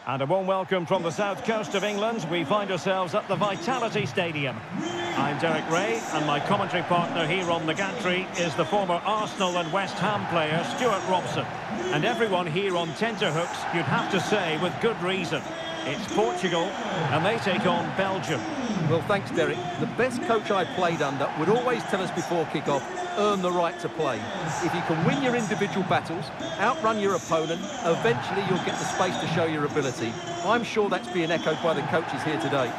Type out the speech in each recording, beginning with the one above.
And a warm welcome from the south coast of England. We find ourselves at the Vitality Stadium. I'm Derek Ray, and my commentary partner here on the gantry is the former Arsenal and West Ham player Stuart Robson. And everyone here on tenterhooks, you'd have to say, with good reason. It's Portugal, and they take on Belgium. Well, thanks, Derek. The best coach I played under would always tell us before kick-off, earn the right to play. If you can win your individual battles, outrun your opponent, eventually you'll get the space to show your ability. I'm sure that's being echoed by the coaches here today.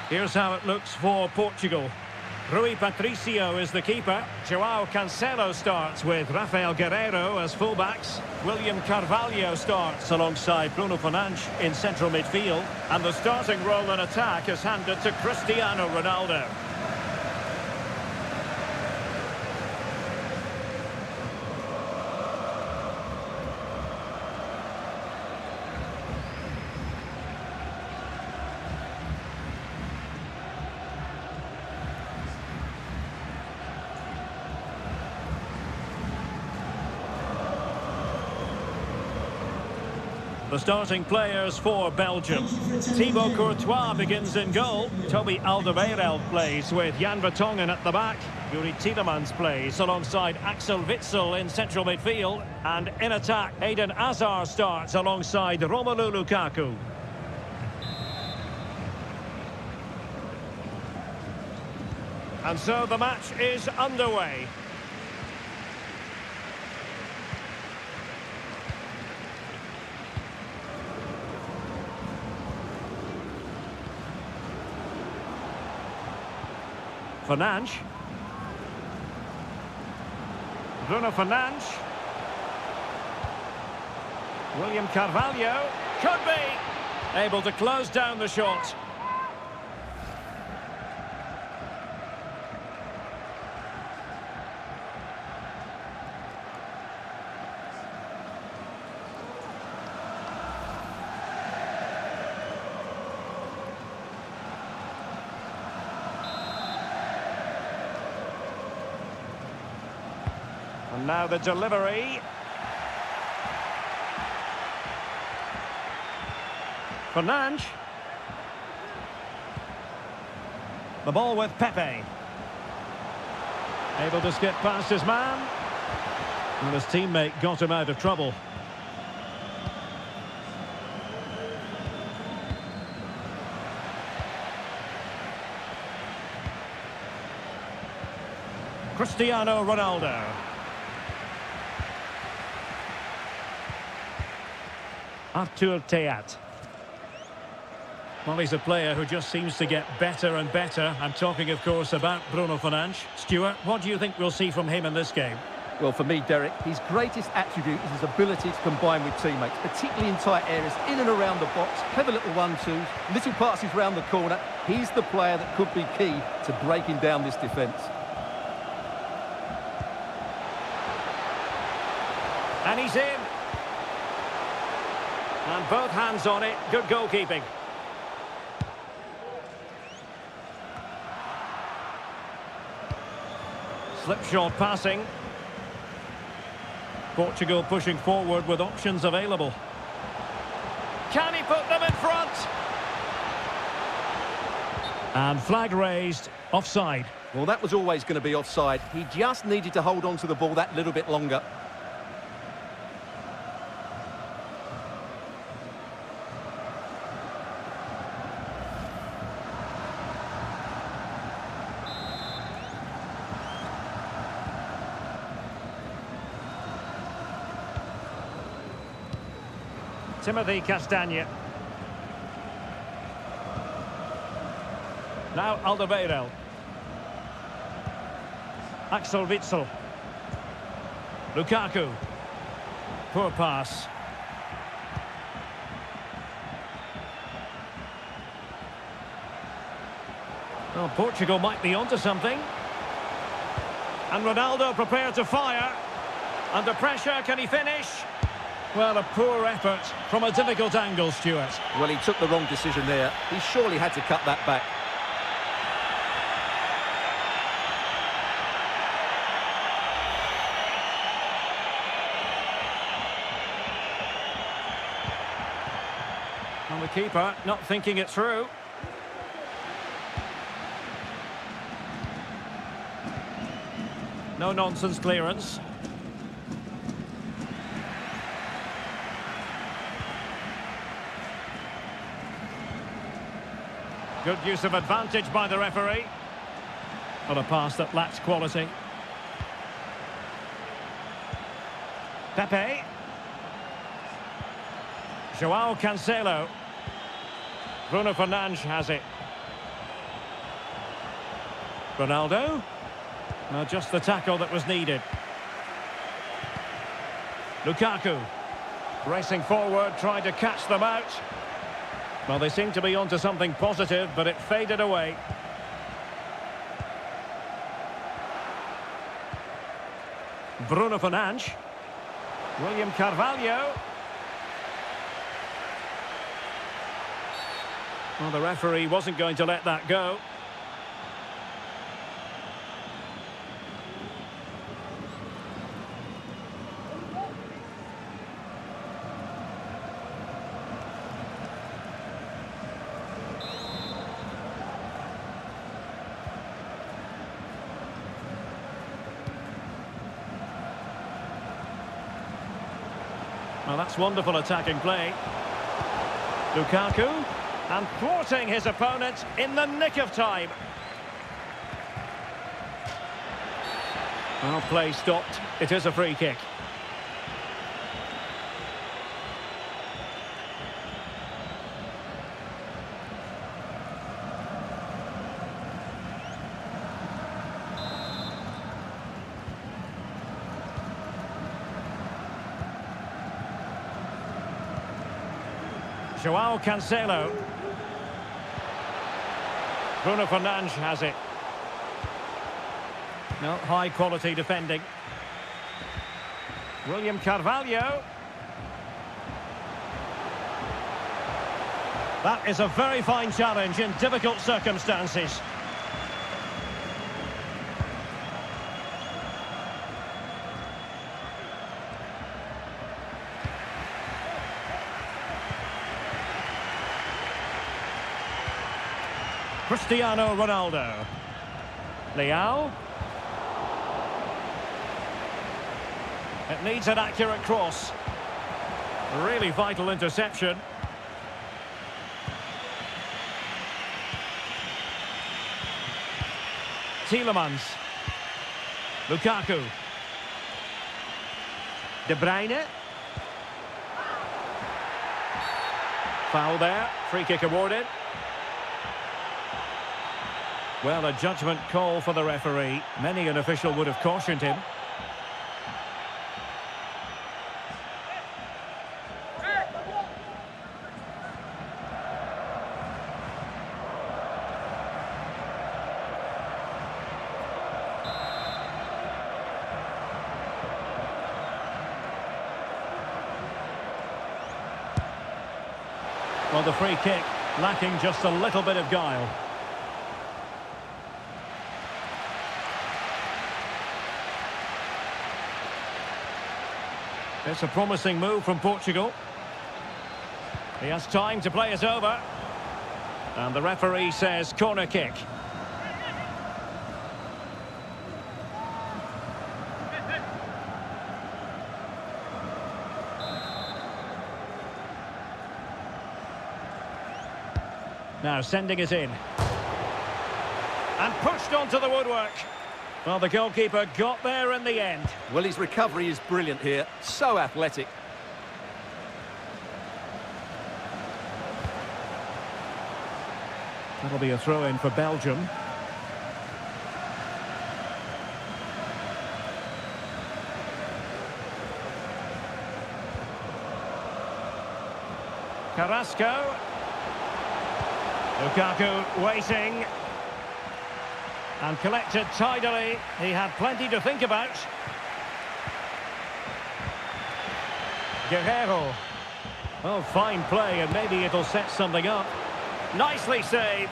Here's how it looks for Portugal. Rui Patricio is the keeper. João Cancelo starts with Rafael Guerreiro as fullbacks. William Carvalho starts alongside Bruno Fernandes in central midfield. And the starting role in attack is handed to Cristiano Ronaldo. The starting players for Belgium. Thibaut Courtois begins in goal. Toby Alderweireld plays with Jan Vertonghen at the back. Yuri Tielemans plays alongside Axel Witsel in central midfield. And in attack, Eden Hazard starts alongside Romelu Lukaku. And so the match is underway. Fernandes. Bruno Fernandes. William Carvalho. Could be able to close down the shot. And now the delivery. Fernandes. The ball with Pepe. Able to skip past his man. And his teammate got him out of trouble. Cristiano Ronaldo. Artur Teat. Well, he's a player who just seems to get better and better. I'm talking, of course, about Bruno Fernandes. Stuart, what do you think we'll see from him in this game? Well, for me, Derek, his greatest attribute is his ability to combine with teammates, particularly in tight areas, in and around the box, clever little one-twos, little passes round the corner. He's the player that could be key to breaking down this defence. And he's in. And both hands on it. Good goalkeeping. Slipshod passing. Portugal pushing forward with options available. Can he put them in front? And flag raised. Offside. Well, that was always going to be offside. He just needed to hold on to the ball that little bit longer. Timothy Castagne. Now Alderweireld. Axel Witsel. Lukaku. Poor pass. Well, Portugal might be onto something. And Ronaldo prepared to fire. Under pressure, can he finish? Well, a poor effort from a difficult angle, Stuart. Well, he took the wrong decision there. He surely had to cut that back. And the keeper not thinking it through. No-nonsense clearance. Good use of advantage by the referee. On a pass that lacks quality. Pepe. Joao Cancelo. Bruno Fernandes has it. Ronaldo. No, just the tackle that was needed. Lukaku. Racing forward, trying to catch them out. Well, they seem to be onto something positive, but it faded away. Bruno Fernandes. William Carvalho. Well, the referee wasn't going to let that go. Well, that's wonderful attacking play. Lukaku, and thwarting his opponent in the nick of time. Well, play stopped. It is a free kick. Joao Cancelo. Bruno Fernandes has it. No, high quality defending. William Carvalho. That is a very fine challenge in difficult circumstances. Cristiano Ronaldo. Leao. It needs an accurate cross. Really vital interception. Tielemans. Lukaku. De Bruyne. Foul there. Free kick awarded. Well, a judgment call for the referee. Many an official would have cautioned him. Well, the free kick lacking just a little bit of guile. It's a promising move from Portugal. He has time to play it over. And the referee says corner kick. Now sending it in. And pushed onto the woodwork. Well, the goalkeeper got there in the end. Well, his recovery is brilliant here. So athletic. That'll be a throw-in for Belgium. Carrasco. Lukaku waiting. And collected tidily. He had plenty to think about. Guerrero. Oh, fine play, and maybe it'll set something up. Nicely saved.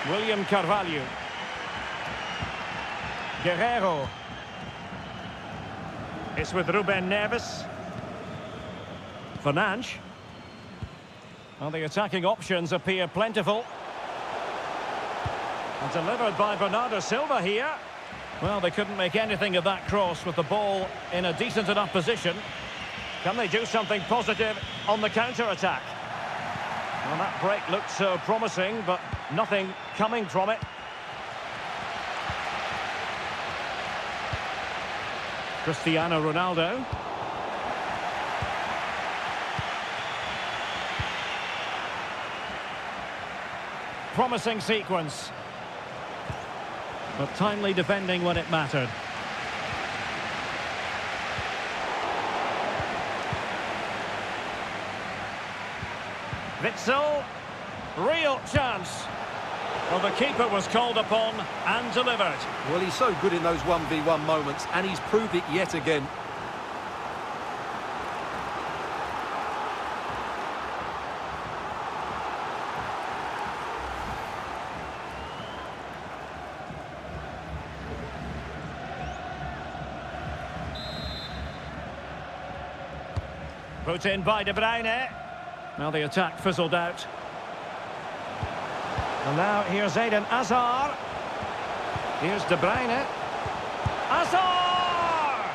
William Carvalho. Guerrero. It's with Ruben Neves. Fernandes. Well, the attacking options appear plentiful. And delivered by Bernardo Silva here. Well, they couldn't make anything of that cross with the ball in a decent enough position. Can they do something positive on the counter-attack? Well, that break looked so promising, but nothing coming from it. Cristiano Ronaldo. Promising sequence. But timely defending when it mattered. Witsel. Real chance. Well, the keeper was called upon and delivered. Well, he's so good in those 1v1 moments, and he's proved it yet again. Put in by De Bruyne. Now the attack fizzled out. And now here's Eden Hazard. Here's De Bruyne. Hazard!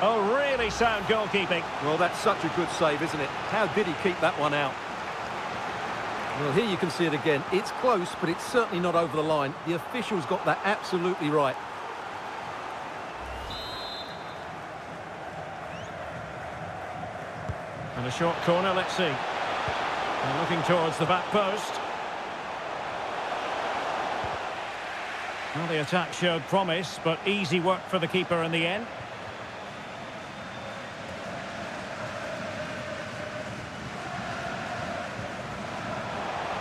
Oh, really sound goalkeeping. Well, that's such a good save, isn't it? How did he keep that one out? Well, here you can see it again. It's close, but it's certainly not over the line. The officials got that absolutely right. And a short corner, let's see. And looking towards the back post. Well, the attack showed promise, but easy work for the keeper in the end.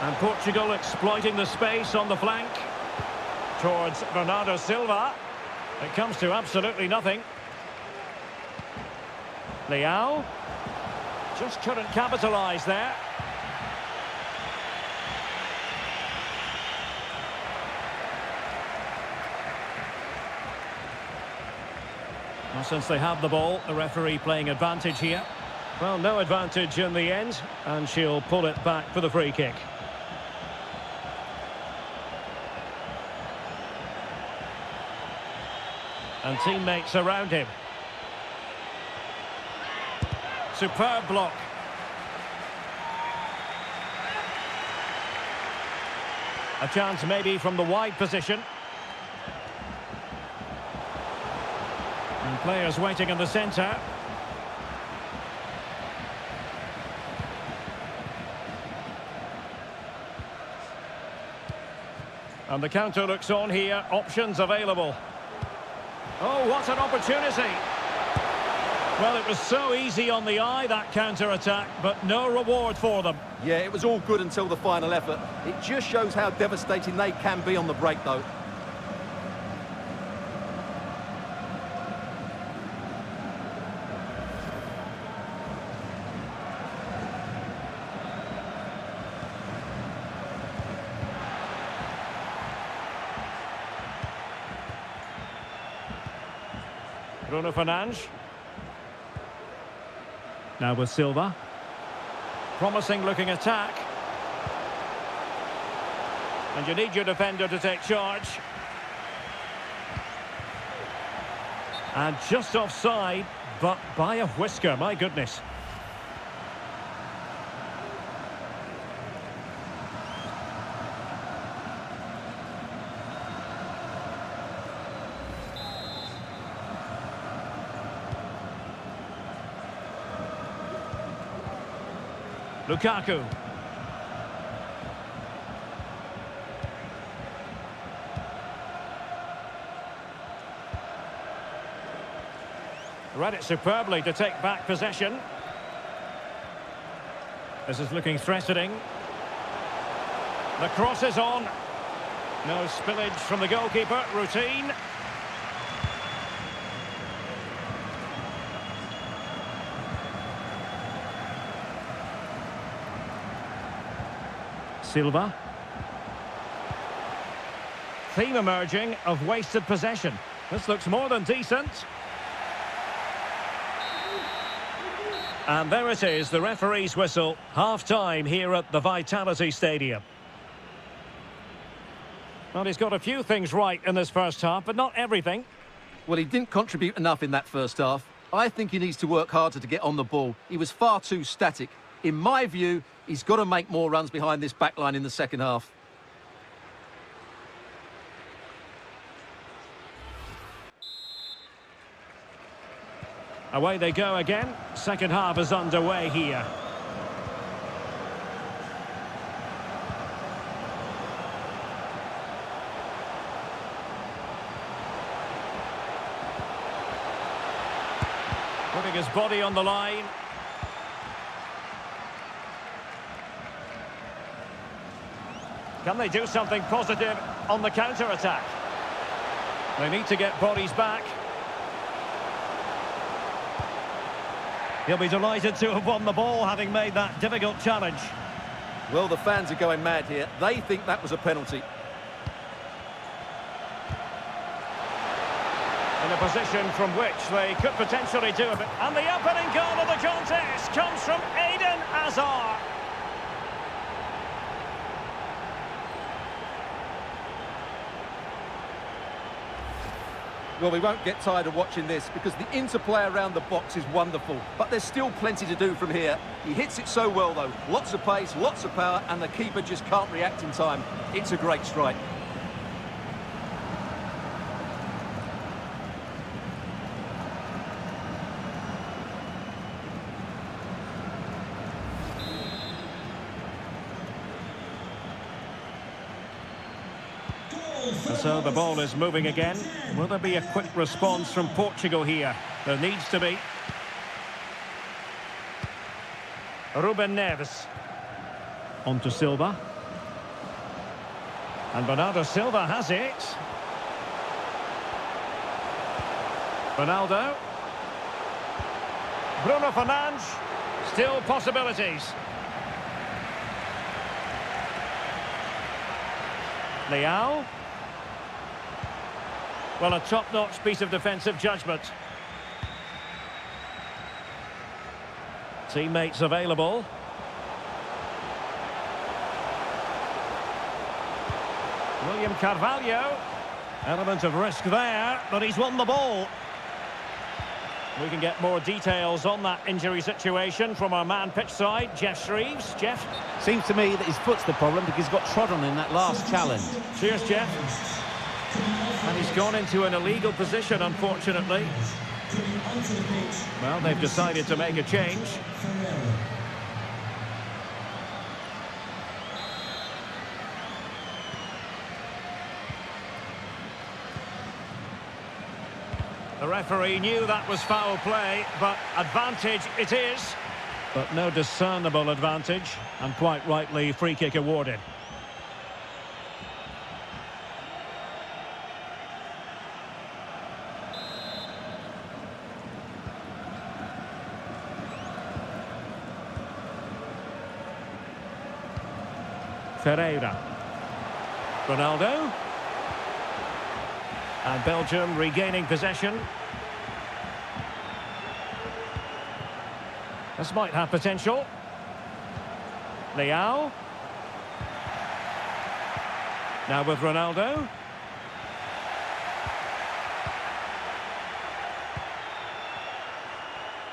And Portugal exploiting the space on the flank. Towards Bernardo Silva. It comes to absolutely nothing. Leao. Just couldn't capitalise there. Well, since they have the ball, the referee playing advantage here. Well, no advantage in the end, and she'll pull it back for the free kick. And teammates around him. Superb block. A chance maybe from the wide position. And players waiting in the centre. And the counter looks on here. Options available. Oh, what an opportunity. Well, it was so easy on the eye, that counter-attack, but no reward for them. Yeah, it was all good until the final effort. It just shows how devastating they can be on the break, though. Bruno Fernandes. Now with Silva. Promising looking attack. And you need your defender to take charge. And just offside, but by a whisker, my goodness. Lukaku. Read it superbly to take back possession. This is looking threatening. The cross is on. No spillage from the goalkeeper. Routine. Silva. Theme emerging of wasted possession. This looks more than decent. And there it is, the referee's whistle. Half-time here at the Vitality Stadium. Well, he's got a few things right in this first half, but not everything. Well, he didn't contribute enough in that first half. I think he needs to work harder to get on the ball. He was far too static. In my view, he's got to make more runs behind this backline in the second half. Away they go again. Second half is underway here. Putting his body on the line. Can they do something positive on the counter-attack? They need to get bodies back. He'll be delighted to have won the ball, having made that difficult challenge. Well, the fans are going mad here. They think that was a penalty. In a position from which they could potentially do a bit. And the opening goal of the contest comes from Eden Hazard. Well, we won't get tired of watching this because the interplay around the box is wonderful. But there's still plenty to do from here. He hits it so well, though. Lots of pace, lots of power, and the keeper just can't react in time. It's a great strike. And so the ball is moving again. Will there be a quick response from Portugal here? There needs to be. Ruben Neves. On to Silva. And Bernardo Silva has it. Ronaldo. Bruno Fernandes. Still possibilities. Leao. Well, a top-notch piece of defensive judgment. Teammates available. William Carvalho. Element of risk there, but he's won the ball. We can get more details on that injury situation from our man pitch side, Jeff Shreves. Jeff? Seems to me that his foot's the problem because he's got trod on in that last challenge. Cheers, Jeff. And he's gone into an illegal position, unfortunately. Well, they've decided to make a change. The referee knew that was foul play, but advantage it is. But no discernible advantage, and quite rightly free kick awarded. Ferreira. Ronaldo. And Belgium regaining possession. This might have potential. Leao. Now with Ronaldo.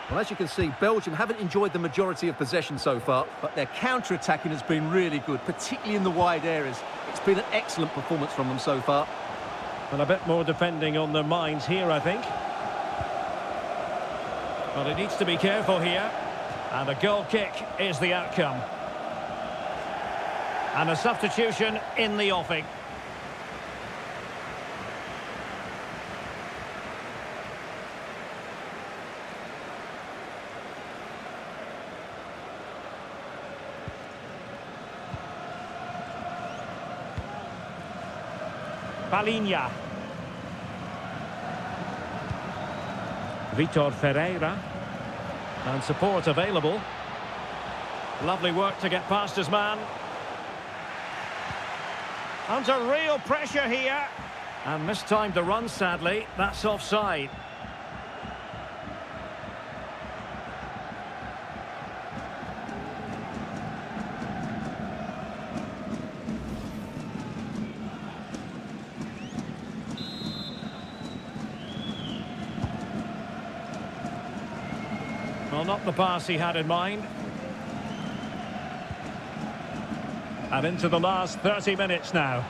Well, as you can see, Belgium haven't enjoyed the majority of possession so far, but their counter-attacking has been really good, particularly in the wide areas. It's been an excellent performance from them so far. And a bit more defending on their minds here, I think. But it needs to be careful here. And a goal kick is the outcome. And a substitution in the offing. Palinha. Vitor Ferreira. And support available. Lovely work to get past his man. Under real pressure here. And mistimed the run, sadly. That's offside. Well, not the pass he had in mind. And into the last 30 minutes now.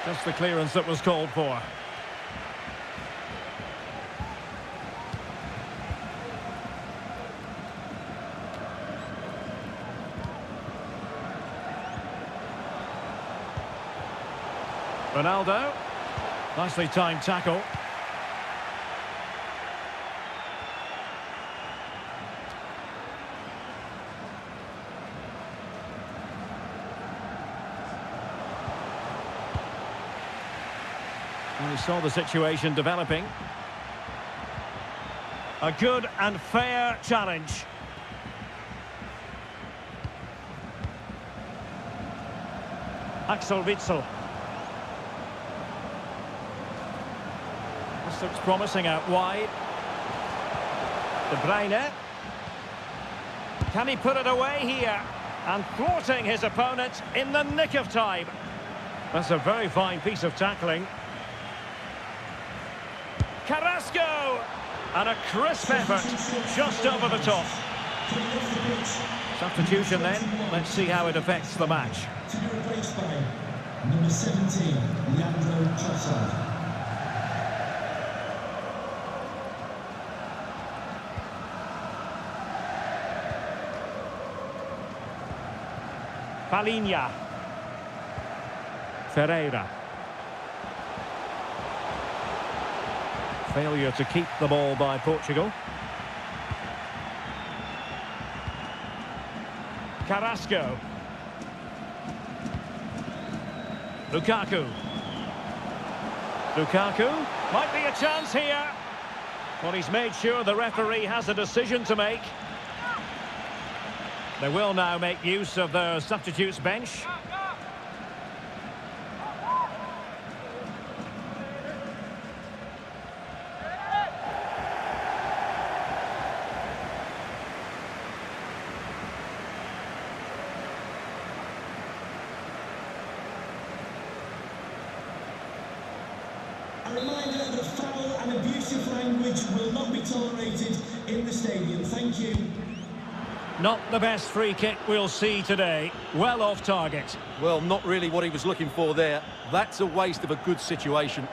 Just the clearance that was called for. Ronaldo. Nicely timed tackle. And we saw the situation developing. A good and fair challenge. Axel Witsel. This looks promising out wide. De Bruyne. Can he put it away here? And thwarting his opponent in the nick of time. That's a very fine piece of tackling. Carrasco! And a crisp effort, just over the top. Substitution then, let's see how it affects the match. To be replaced by number 17, Leandro Trossard. Palinha. Ferreira. Failure to keep the ball by Portugal. Carrasco. Lukaku. Lukaku. Might be a chance here. Well, he's made sure the referee has a decision to make. They will now make use of their substitutes bench. A reminder that foul and abusive language will not be tolerated in the stadium. Thank you. Not the best free kick we'll see today. Well off target. Well, not really what he was looking for there. That's a waste of a good situation.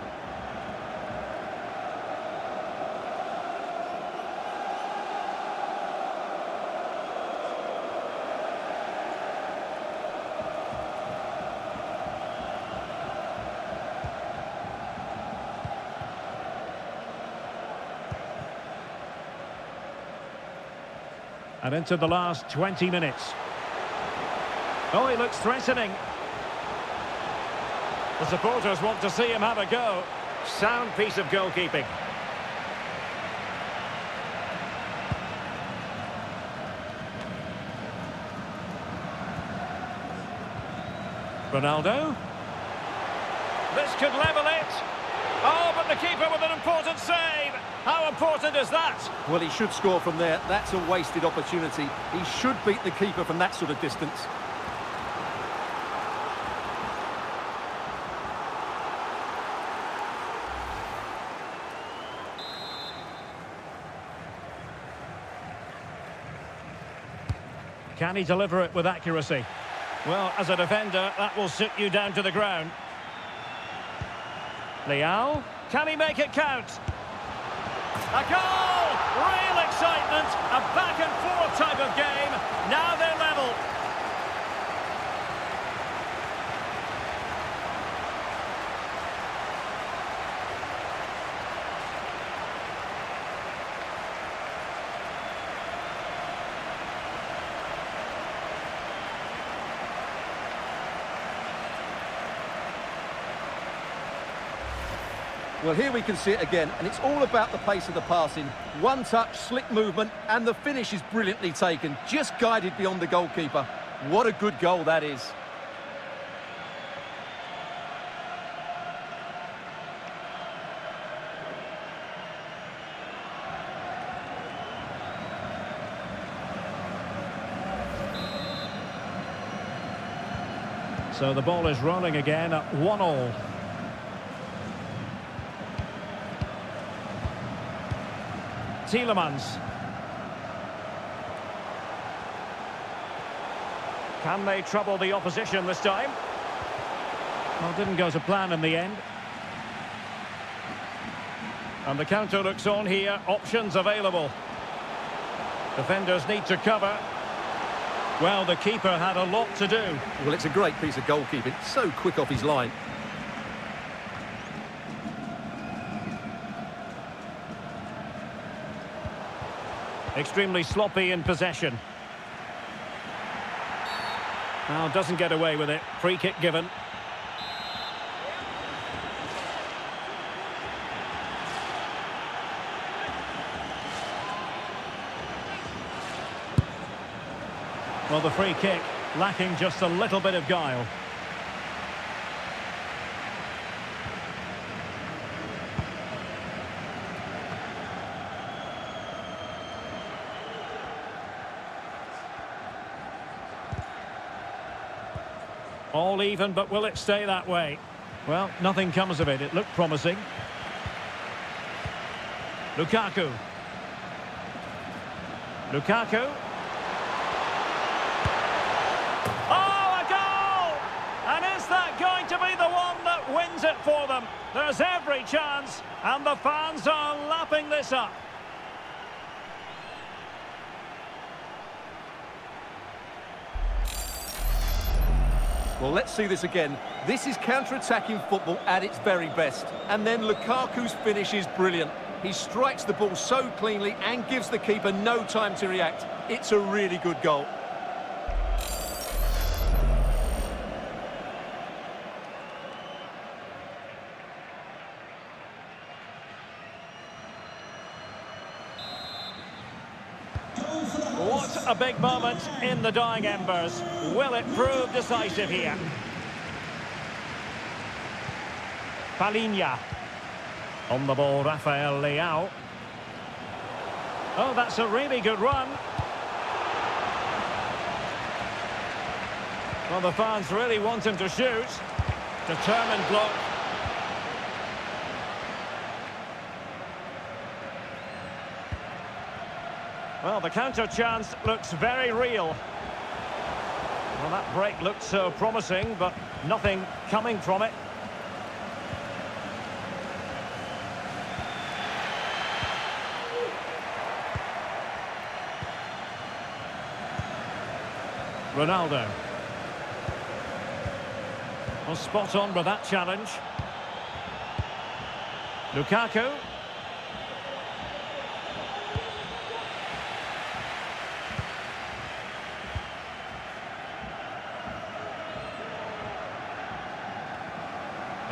And into the last 20 minutes. Oh, he looks threatening. The supporters want to see him have a go. Sound piece of goalkeeping. Ronaldo. This could level it. Oh, but the keeper with an important save. How important is that? Well, he should score from there. That's a wasted opportunity. He should beat the keeper from that sort of distance. Can he deliver it with accuracy? Well, as a defender, that will sit you down to the ground. Leao, can he make it count? A goal! Real excitement, a back-and-forth type of game. Now they're level. Well, here we can see it again, and it's all about the pace of the passing. One touch, slick movement, and the finish is brilliantly taken, just guided beyond the goalkeeper. What a good goal that is. So the ball is rolling again at 1-1. Tielemans. Can they trouble the opposition this time? Well, didn't go to plan in the end. And the counter looks on here. Options available. Defenders need to cover. Well, the keeper had a lot to do. Well, it's a great piece of goalkeeping. So quick off his line. Extremely sloppy in possession. Now doesn't get away with it. Free kick given. Well, the free kick lacking just a little bit of guile. All even, but will it stay that way? Well, nothing comes of it. It looked promising. Lukaku. Lukaku. Oh, a goal! And is that going to be the one that wins it for them? There's every chance, and the fans are lapping this up. Well, let's see this again. This is counter-attacking football at its very best. And then Lukaku's finish is brilliant. He strikes the ball so cleanly and gives the keeper no time to react. It's a really good goal. What a big moment in the dying embers. Will it prove decisive here? Palinha. On the ball, Rafael Leao. Oh, that's a really good run. Well, the fans really want him to shoot. Determined block. Well, the counter chance looks very real. Well, that break looked so promising, but nothing coming from it. Ronaldo. Well, spot on with that challenge. Lukaku.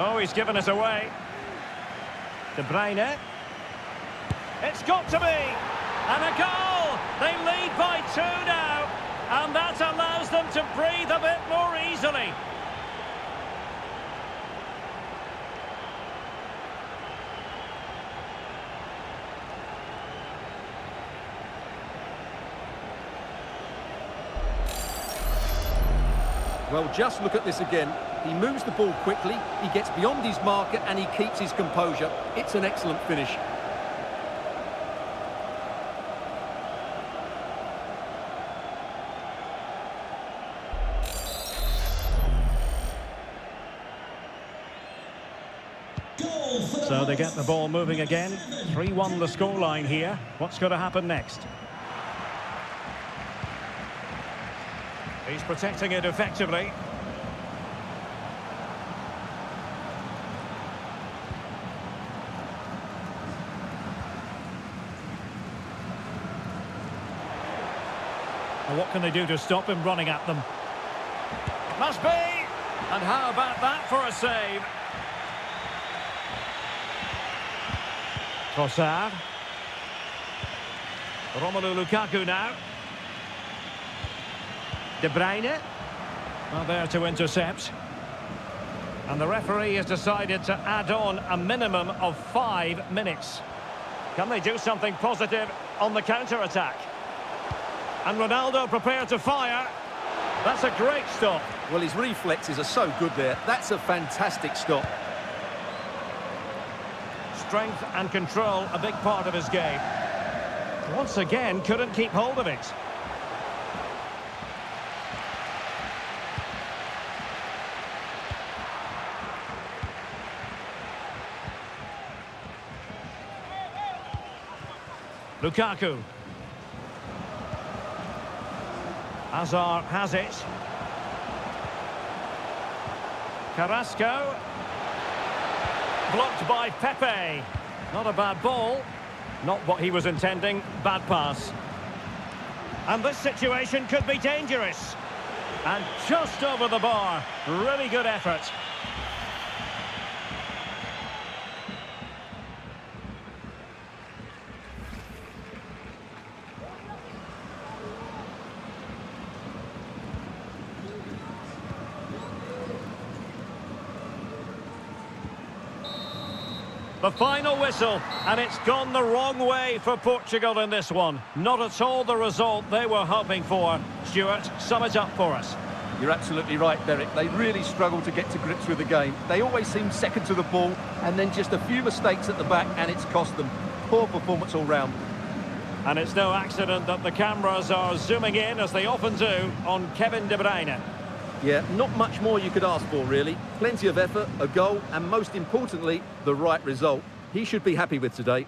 Oh, he's given us away. De Bruyne. It's got to be! And a goal! They lead by 2 now. And that allows them to breathe a bit more easily. Well, just look at this again. He moves the ball quickly, he gets beyond his marker and he keeps his composure. It's an excellent finish. So they get the ball moving again. 3-1 the scoreline here. What's going to happen next? He's protecting it effectively. And what can they do to stop him running at them? It must be! And how about that for a save? Trossard. Romelu Lukaku now. De Bruyne. Well, there to intercept. And the referee has decided to add on a minimum of 5 minutes. Can they do something positive on the counter-attack? And Ronaldo prepared to fire. That's a great stop. Well, his reflexes are so good there. That's a fantastic stop. Strength and control, a big part of his game. Once again, couldn't keep hold of it. Lukaku. Hazard has it. Carrasco. Blocked by Pepe. Not a bad ball. Not what he was intending. Bad pass. And this situation could be dangerous. And just over the bar. Really good effort. The final whistle, and it's gone the wrong way for Portugal in this one. Not at all the result they were hoping for. Stuart, sum it up for us. You're absolutely right, Derek. They really struggle to get to grips with the game. They always seem second to the ball, and then just a few mistakes at the back, and it's cost them. Poor performance all round. And it's no accident that the cameras are zooming in, as they often do, on Kevin De Bruyne. Yeah, not much more you could ask for, really. Plenty of effort, a goal, and most importantly, the right result. He should be happy with today.